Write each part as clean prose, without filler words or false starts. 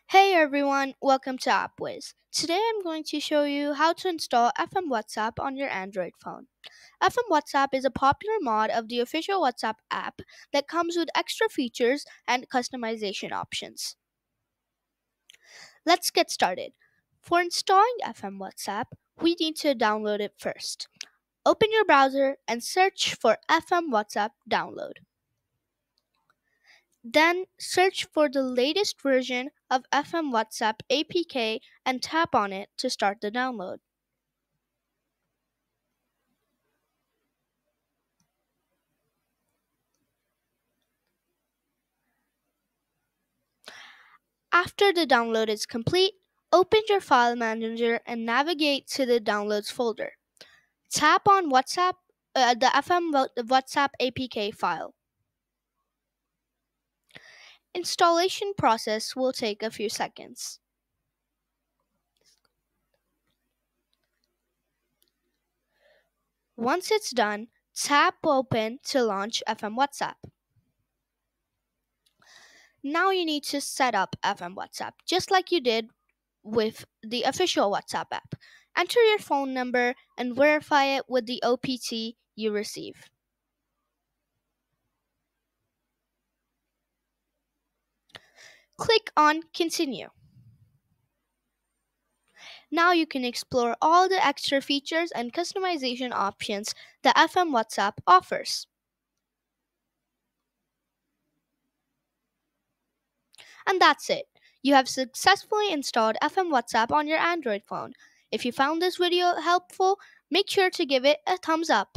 Hey everyone, welcome to AppWiz. Today I'm going to show you how to install FM WhatsApp on your Android phone. FM WhatsApp is a popular mod of the official WhatsApp app that comes with extra features and customization options. Let's get started. For installing FM WhatsApp, we need to download it first. Open your browser and search for FM WhatsApp download. Then search for the latest version of FM WhatsApp APK and tap on it to start the download. After the download is complete, open your file manager and navigate to the Downloads folder. Tap on the WhatsApp APK file. Installation process will take a few seconds. Once it's done, tap Open to launch FM WhatsApp. Now you need to set up FM WhatsApp just like you did with the official WhatsApp app. Enter your phone number and verify it with the OPT you receive. Click on Continue. Now you can explore all the extra features and customization options that FM WhatsApp offers. And that's it. You have successfully installed FM WhatsApp on your Android phone. If you found this video helpful, make sure to give it a thumbs up.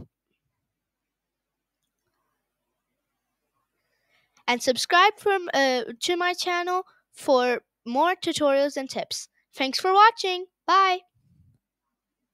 And subscribe to my channel for more tutorials and tips. Thanks for watching. Bye.